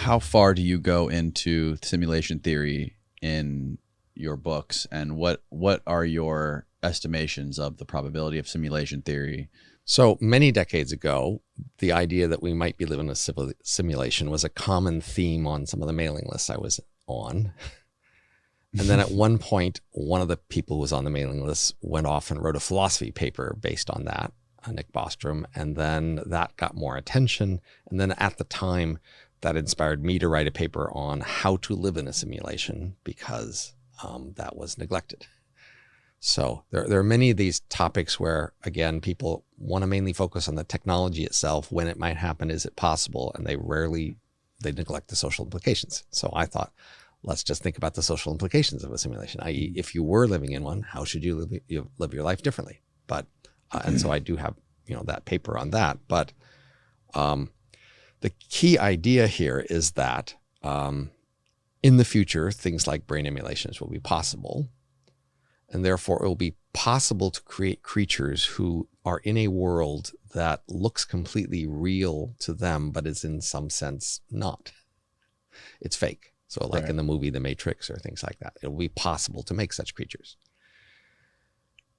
how far do you go into simulation theory in your books, and what are your estimations of the probability of simulation theory? So many decades ago, the idea that we might be living a simulation was a common theme on some of the mailing lists I was on. And then at one point, one of the people who was on the mailing list went off and wrote a philosophy paper based on that, Nick Bostrom. And then that got more attention. And then at the time, that inspired me to write a paper on how to live in a simulation, because that was neglected. So there are many of these topics where, again, people want to mainly focus on the technology itself, when it might happen, is it possible? And they neglect the social implications. So I thought, let's just think about the social implications of a simulation, i.e. if you were living in one, how should you live your life differently? But, and so I do have, that paper on that. But the key idea here is that in the future, things like brain emulations will be possible. And therefore, it will be possible to create creatures who are in a world that looks completely real to them, but is in some sense not. It's fake. So like in the movie The Matrix or things like that, it will be possible to make such creatures.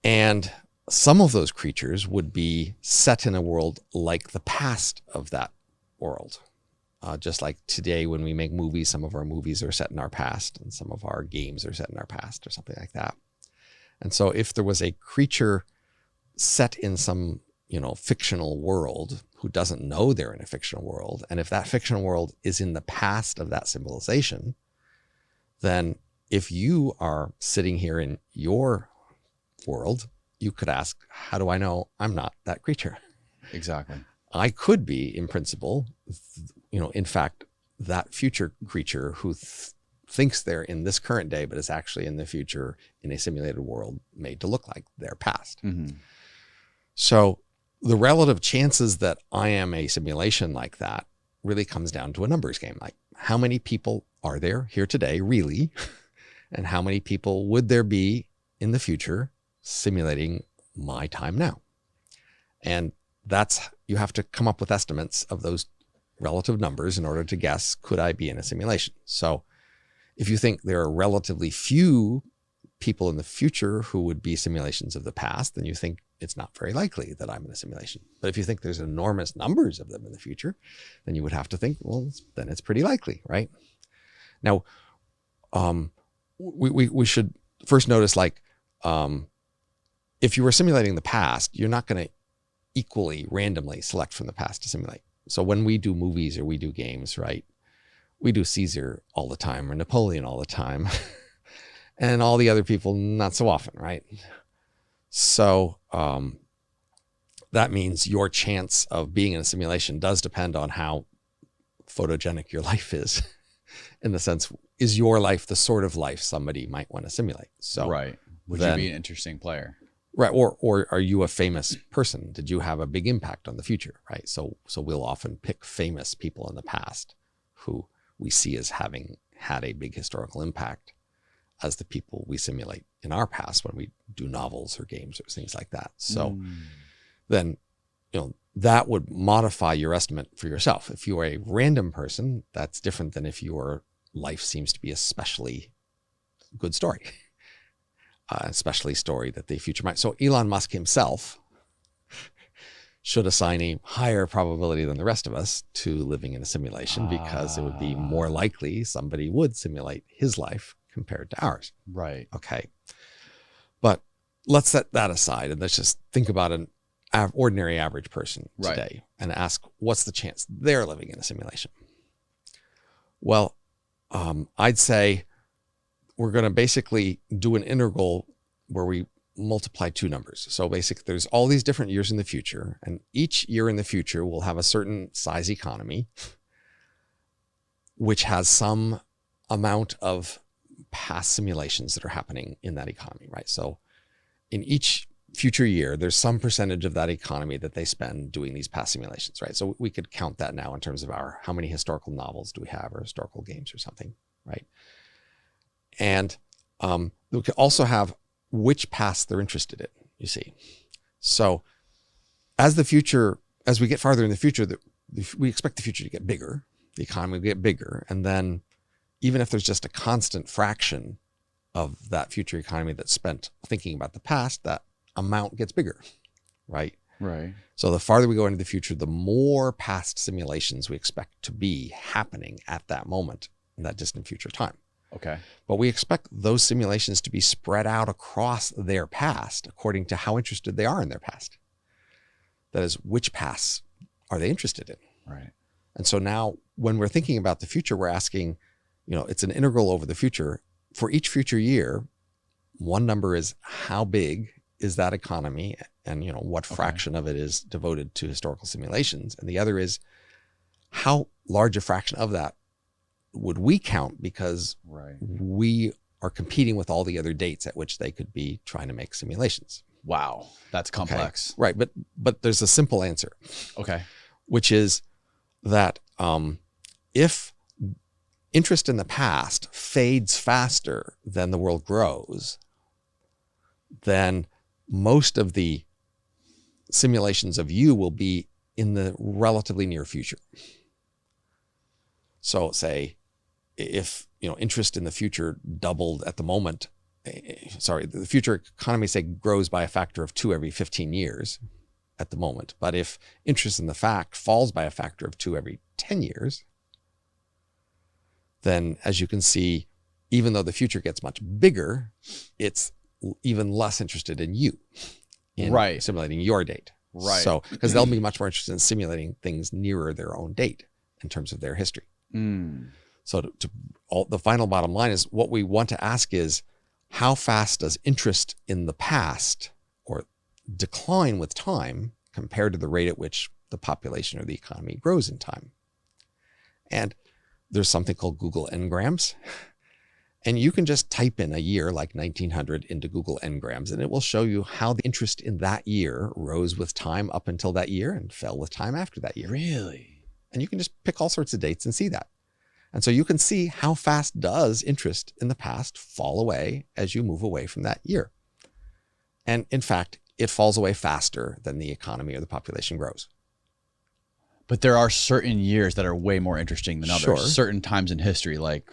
And some of those creatures would be set in a world like the past of that world. Just like today when we make movies, some of our movies are set in our past and some of our games are set in our past or something like that. And so if there was a creature set in some, fictional world who doesn't know they're in a fictional world, and if that fictional world is in the past of that civilization, then if you are sitting here in your world, you could ask, how do I know I'm not that creature? Exactly. I could be, in principle, in fact, that future creature who thinks they're in this current day, but is actually in the future in a simulated world made to look like their past. Mm-hmm. So the relative chances that I am a simulation like that really comes down to a numbers game. Like, how many people are there here today, really? And how many people would there be in the future simulating my time now? And you have to come up with estimates of those relative numbers in order to guess, could I be in a simulation? So if you think there are relatively few people in the future who would be simulations of the past, then you think it's not very likely that I'm in a simulation. But if you think there's enormous numbers of them in the future, then you would have to think, well, then it's pretty likely, right? Now, we should first notice, if you were simulating the past, you're not going to equally randomly select from the past to simulate. So when we do movies or we do games, right, we do Caesar all the time or Napoleon all the time and all the other people not so often, right? So that means your chance of being in a simulation does depend on how photogenic your life is, in the sense, is your life the sort of life somebody might want to simulate? So right. Would you be an interesting player? Right. Or are you a famous person? Did you have a big impact on the future? Right. So we'll often pick famous people in the past who we see as having had a big historical impact as the people we simulate in our past when we do novels or games or things like that. So then, that would modify your estimate for yourself. If you are a random person, that's different than if your life seems to be a especially good story. Especially story that the future might. So Elon Musk himself should assign a higher probability than the rest of us to living in a simulation, because it would be more likely somebody would simulate his life compared to ours. Right. Okay. But let's set that aside and let's just think about an ordinary average person today and ask, what's the chance they're living in a simulation? Well, I'd say we're going to basically do an integral where we multiply two numbers. So basically there's all these different years in the future, and each year in the future will have a certain size economy, which has some amount of past simulations that are happening in that economy, right? So in each future year, there's some percentage of that economy that they spend doing these past simulations, right? So we could count that now in terms of how many historical novels do we have, or historical games or something, right? And we could also have which past they're interested in, you see. So as we get farther in the future, we expect the future to get bigger. the economy will get bigger. And then even if there's just a constant fraction of that future economy that's spent thinking about the past, that amount gets bigger, right? Right. So the farther we go into the future, the more past simulations we expect to be happening at that moment in that distant future time. Okay. But we expect those simulations to be spread out across their past according to how interested they are in their past. That is, which pasts are they interested in? Right. And so now when we're thinking about the future, we're asking, it's an integral over the future. For each future year, one number is how big is that economy and, what fraction of it is devoted to historical simulations. And the other is how large a fraction of that would we count because we are competing with all the other dates at which they could be trying to make simulations. Wow. That's complex. Okay. Right. But there's a simple answer. Okay. Which is that if interest in the past fades faster than the world grows, then most of the simulations of you will be in the relatively near future. So say if interest in the future doubled at the moment, the future economy say grows by a factor of 2 every 15 years at the moment. But if interest in the fact falls by a factor of 2 every 10 years, then as you can see, even though the future gets much bigger, it's even less interested in you, in simulating your date. Right. So, because they'll be much more interested in simulating things nearer their own date in terms of their history. So the final bottom line is what we want to ask is, how fast does interest in the past or decline with time compared to the rate at which the population or the economy grows in time? And there's something called Google Ngrams. And you can just type in a year like 1900 into Google Ngrams, and it will show you how the interest in that year rose with time up until that year and fell with time after that year. Really? And you can just pick all sorts of dates and see that. And so you can see how fast does interest in the past fall away as you move away from that year. And in fact, it falls away faster than the economy or the population grows. But there are certain years that are way more interesting than others. Sure. Certain times in history, like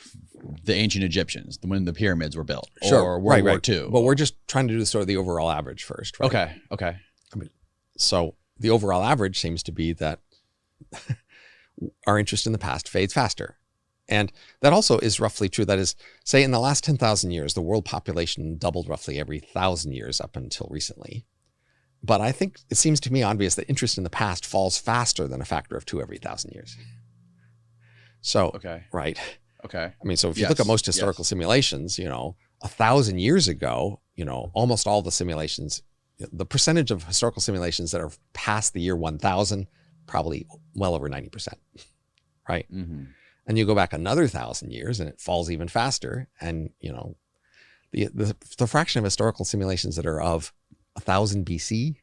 the ancient Egyptians, when the pyramids were built, sure. or World War II. But we're just trying to do sort of the overall average first, right? Okay. So the overall average seems to be that our interest in the past fades faster. And that also is roughly true. That is, say in the last 10,000 years, the world population doubled roughly every 1,000 years up until recently. But I think it seems to me obvious that interest in the past falls faster than a factor of 2 every 1,000 years. So, right. Okay. I mean, so if you look at most historical simulations, 1,000 years ago, almost all the simulations, the percentage of historical simulations that are past the year 1000, probably well over 90%, right? Mm-hmm. And you go back another 1,000 years and it falls even faster. And, the fraction of historical simulations that are of 1,000 BC,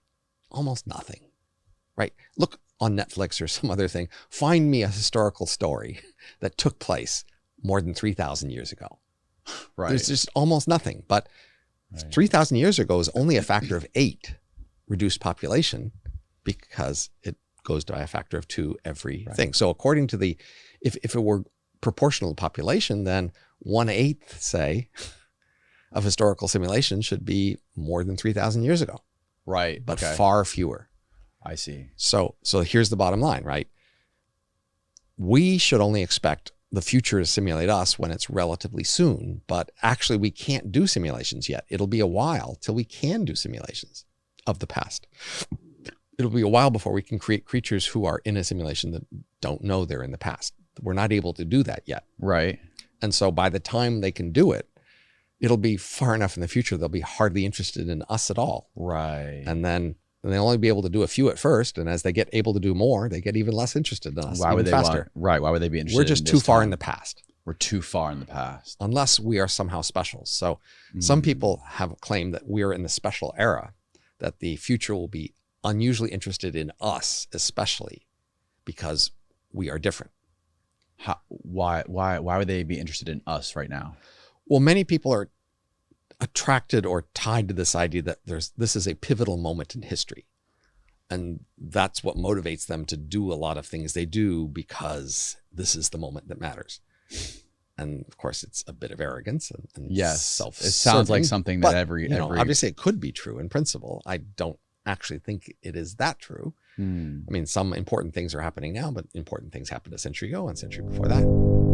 almost nothing, right? Look on Netflix or some other thing. Find me a historical story that took place more than 3,000 years ago. Right. There's just almost nothing. But 3,000 years ago is only a factor of 8 reduced population because it goes by a factor of 2 every thing. So according to if it were proportional to population, then 1/8, say, of historical simulation should be more than 3,000 years ago. Right. But far fewer. I see. So here's the bottom line, right? We should only expect the future to simulate us when it's relatively soon, but actually we can't do simulations yet. It'll be a while till we can do simulations of the past. It'll be a while before we can create creatures who are in a simulation that don't know they're in the past. We're not able to do that yet. Right. And so by the time they can do it, it'll be far enough in the future, they'll be hardly interested in us at all. Right. And then they'll only be able to do a few at first. And as they get able to do more, they get even less interested in us. Why would they faster. Why would they be interested? We're just too far in the past. We're too far in the past. Unless we are somehow special. So some people have claimed that we're in the special era, that the future will be unusually interested in us, especially because we are different. Why would they be interested in us right now? Well, many people are attracted or tied to this idea that this is a pivotal moment in history. And that's what motivates them to do a lot of things they do, because this is the moment that matters. And of course, it's a bit of arrogance and yes, it sounds like something that every obviously it could be true in principle. I don't actually think it is that true. I mean, some important things are happening now, but important things happened a century ago and a century before that.